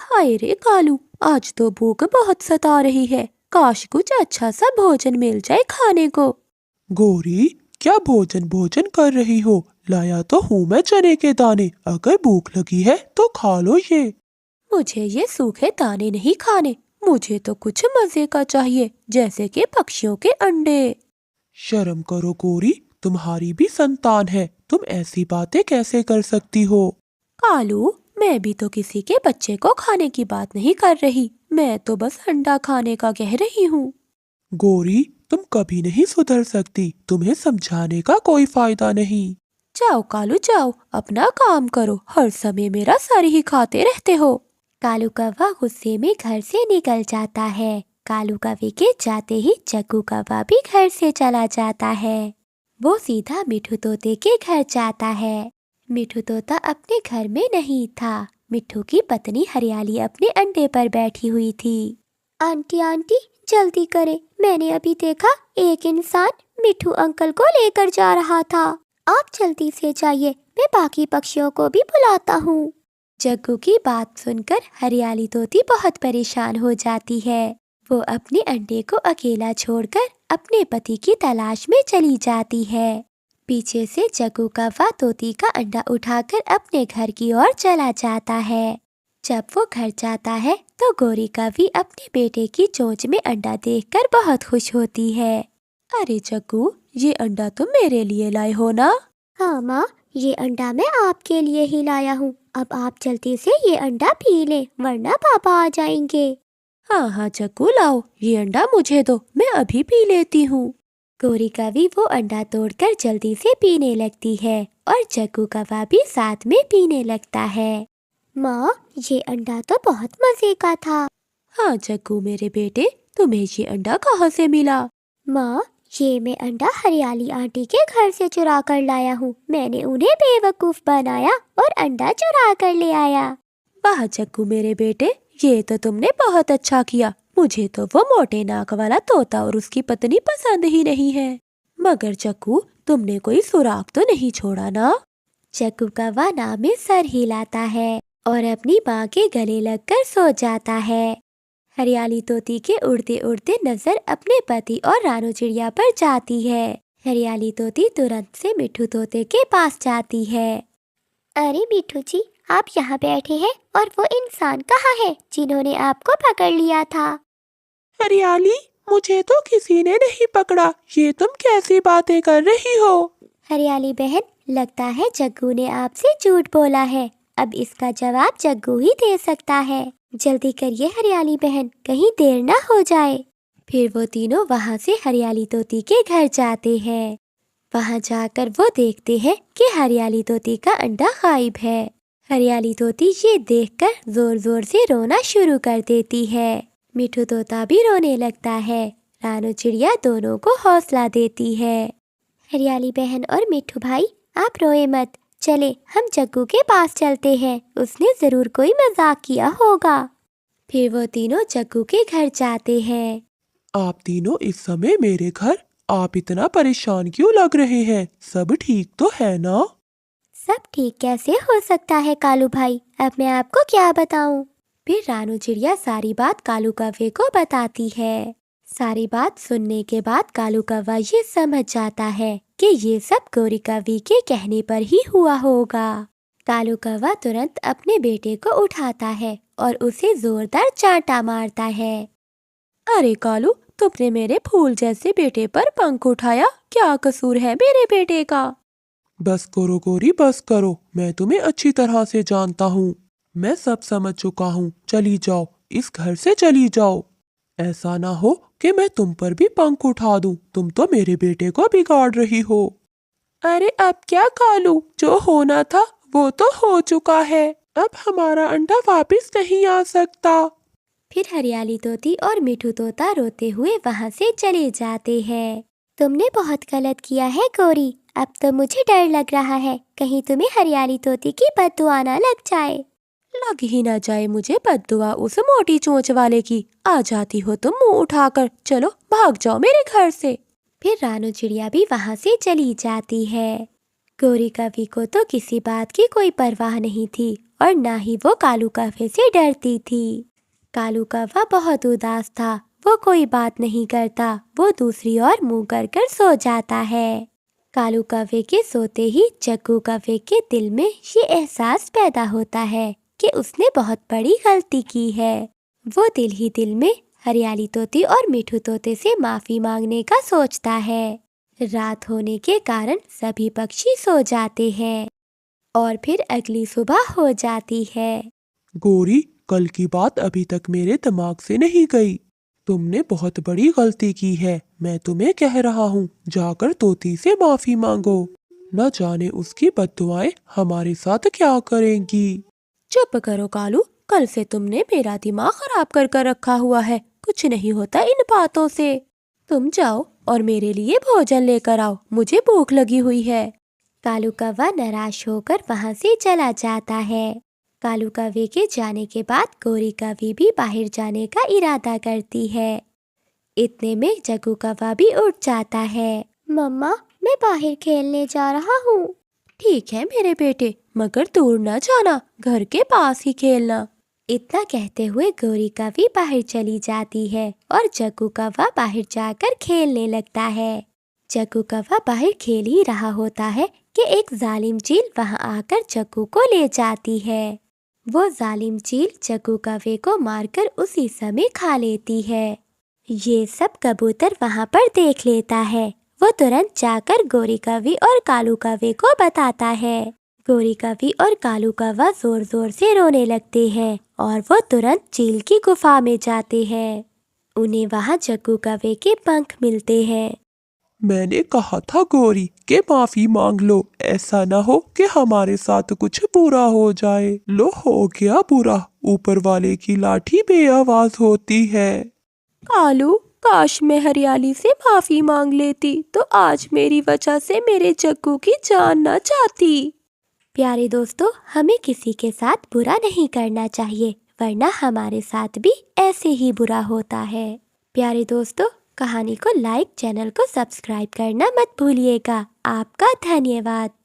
हाय रे कालू, आज तो भूख बहुत सता रही है। काश कुछ अच्छा सा भोजन मिल जाए खाने को। गौरी, क्या भोजन भोजन कर रही हो? लाया तो हूँ मैं चने के दाने, अगर भूख लगी है तो खा लो ये। मुझे ये सूखे दाने नहीं खाने, मुझे तो कुछ मजे का चाहिए, जैसे कि पक्षियों के अंडे। शर्म करो गौरी, तुम्हारी भी संतान है, तुम ऐसी बातें कैसे कर सकती हो? कालू, मैं भी तो किसी के बच्चे को खाने की बात नहीं कर रही, मैं तो बस अंडा खाने का कह रही हूँ। गौरी, तुम कभी नहीं सुधर सकती, तुम्हें समझाने का कोई फायदा नहीं। जाओ कालू जाओ, अपना काम करो, हर समय मेरा सर ही खाते रहते हो। कालू कौवा गुस्से में घर से निकल जाता है। कालू कौवे के जाते ही जग्गू कौवा भी घर से चला जाता है। वो सीधा मिठू तोते के घर जाता है। मिठू तोता अपने घर में नहीं था। मिठू की पत्नी हरियाली अपने अंडे पर बैठी हुई थी। आंटी आंटी, जल्दी करे, मैंने अभी देखा एक इंसान मिठू अंकल को लेकर जा रहा था। आप जल्दी से जाइए, मैं बाकी पक्षियों को भी बुलाता हूँ। जग्गू की बात सुनकर हरियाली तोती बहुत परेशान हो जाती है। वो अपने अंडे को अकेला छोड़कर अपने पति की तलाश में चली जाती है। पीछे से जग्गू कौवा तोती का अंडा उठाकर अपने घर की ओर चला जाता है। जब वो घर जाता है तो गौरी कौवी अपने बेटे की चोंच में अंडा देखकर बहुत खुश होती है। अरे जग्गू, ये अंडा तुम मेरे लिए लाए हो ना? हाँ माँ, ये अंडा मैं आपके लिए ही लाया हूँ। अब आप जल्दी से ये अंडा पी लें, वरना पापा आ जाएंगे। हाँ हाँ जग्गू, लाओ ये अंडा मुझे दो, मैं अभी पी लेती हूँ। गौरी कौवी वो अंडा तोड़कर जल्दी से पीने लगती है और जग्गू कौवा भी साथ में पीने लगता है। माँ, ये अंडा तो बहुत मजे का था। हाँ जग्गू मेरे बेटे, तुम्हें ये अंडा कहाँ से मिला? माँ, ये मैं अंडा हरियाली आंटी के घर से चुरा कर लाया हूँ। मैंने उन्हें बेवकूफ बनाया और अंडा चुरा कर ले आया। वाह जग्गू मेरे बेटे, ये तो तुमने बहुत अच्छा किया। मुझे तो वो मोटे नाक वाला तोता और उसकी पत्नी पसंद ही नहीं है। मगर जग्गू, तुमने कोई सुराग तो नहीं छोड़ा ना? जग्गू कौवा नाव में सर हिलाता है और अपनी माँ के गले लगकर सो जाता है। हरियाली तोती के उड़ते उड़ते नजर अपने पति और रानू चिड़िया पर जाती है। हरियाली तोती तुरंत से मिठू तोते के पास जाती है। अरे मिठू जी, आप यहाँ बैठे हैं और वो इंसान कहाँ है जिन्होंने आपको पकड़ लिया था? हरियाली, मुझे तो किसी ने नहीं पकड़ा, ये तुम कैसी बातें कर रही हो? हरियाली बहन, लगता है जग्गू ने आपसे झूठ बोला है। अब इसका जवाब जग्गू ही दे सकता है। जल्दी करिए हरियाली बहन, कहीं देर ना हो जाए। फिर वो तीनों वहाँ से हरियाली तोती के घर जाते हैं। वहाँ जाकर वो देखते हैं कि हरियाली तोती का अंडा गायब है। हरियाली तोती ये देखकर जोर जोर से रोना शुरू कर देती है। मिठू तोता भी रोने लगता है। रानू चिड़िया दोनों को हौसला देती है। हरियाली बहन और मिठू भाई, आप रोए मत, चले हम जग्गू के पास चलते हैं, उसने जरूर कोई मजाक किया होगा। फिर वो तीनों जग्गू के घर जाते हैं। आप तीनों इस समय मेरे घर, आप इतना परेशान क्यों लग रहे हैं? सब ठीक तो है ना? सब ठीक कैसे हो सकता है कालू भाई, अब मैं आपको क्या बताऊं? फिर रानू चिड़िया सारी बात कालू कौवे को बताती है। सारी बात सुनने के बाद कालू कौवा ये समझ जाता है कि ये सब गौरी कौवी के कहने पर ही हुआ होगा। कालू कौवा तुरंत अपने बेटे को उठाता है और उसे जोरदार चांटा मारता है। अरे कालू, तुमने मेरे फूल जैसे बेटे पर पंख उठाया, क्या कसूर है मेरे बेटे का? बस करो गौरी, बस करो, मैं तुम्हें अच्छी तरह से जानता हूँ। मैं सब समझ चुका हूँ, चली जाओ, इस घर से चली जाओ। ऐसा ना हो कि मैं तुम पर भी पंख उठा दूं, तुम तो मेरे बेटे को बिगाड़ रही हो। अरे अब क्या कालू, जो होना था वो तो हो चुका है, अब हमारा अंडा वापस नहीं आ सकता। फिर हरियाली तोती और मिठू तोता रोते हुए वहाँ से चले जाते हैं। तुमने बहुत गलत किया है गौरी, अब तो मुझे डर लग रहा है, कहीं तुम्हें हरियाली तोती की बददुआ ना लग जाए। लग ही ना जाए मुझे बददुआ उस मोटी चोंच वाले की। आ जाती हो तुम मुंह उठाकर, चलो भाग जाओ मेरे घर से। फिर रानू चिड़िया भी वहाँ से चली जाती है। गोरी कवि को तो किसी बात की कोई परवाह नहीं थी और ना ही वो कालू कौवे से डरती थी। कालू कौवा बहुत उदास था। वो कोई बात नहीं करता, वो दूसरी ओर मुंह कर कर सो जाता है। कालू कौवे के सोते ही जग्गू कौवे के दिल में ये एहसास पैदा होता है कि उसने बहुत बड़ी गलती की है। वो दिल ही दिल में हरियाली तोती और मिठू तोते से माफी मांगने का सोचता है। रात होने के कारण सभी पक्षी सो जाते हैं और फिर अगली सुबह हो जाती है। गोरी, कल की बात अभी तक मेरे दिमाग से नहीं गई। तुमने बहुत बड़ी गलती की है। मैं तुम्हें कह रहा हूँ, जाकर तोती से माफी मांगो। न जाने उसकी बद्दुआएं हमारे साथ क्या करेंगी। चुप करो कालू, कल से तुमने मेरा दिमाग खराब कर कर रखा हुआ है। कुछ नहीं होता इन बातों से। तुम जाओ और मेरे लिए भोजन लेकर आओ, मुझे भूख लगी हुई है। कालू कौवा निराश होकर वहां से चला जाता है। कालू कौवे के जाने के बाद गोरी कौवी भी बाहर जाने का इरादा करती है। इतने में जग्गू कौवा भी उठ जाता है। मम्मा, मैं बाहर खेलने जा रहा हूँ। ठीक है मेरे बेटे, मगर दूर न जाना, घर के पास ही खेलना। इतना कहते हुए गोरी कौवी बाहर चली जाती है और जग्गू कौवा बाहर जाकर खेलने लगता है। जग्गू कौवा बाहर खेल ही रहा होता है कि एक जालिम चील वहां आकर जग्गू को ले जाती है। वो जालिम चील जग्गू कौवे को मारकर उसी समय खा लेती है। ये सब कबूतर वहां पर देख लेता है। वो तुरंत जाकर गोरी कौवी और कालू कौवे को बताता है। गोरी कौवी और कालू कौवा जोर जोर से रोने लगते हैं और वो तुरंत चील की गुफा में जाते हैं। उन्हें वहां जग्गू कौवे के पंख मिलते हैं। मैंने कहा था गोरी के माफी मांग लो, ऐसा न हो कि हमारे साथ कुछ बुरा हो जाए। लो, हो गया बुरा, ऊपर वाले की लाठी बेआवाज होती है। कालू, काश मैं हरियाली से माफी मांग लेती तो आज मेरी वजह से मेरे जग्गू की जान न जाती। प्यारे दोस्तों, हमें किसी के साथ बुरा नहीं करना चाहिए, वरना हमारे साथ भी ऐसे ही बुरा होता है। प्यारे दोस्तों, कहानी को लाइक, चैनल को सब्सक्राइब करना मत भूलिएगा। आपका धन्यवाद।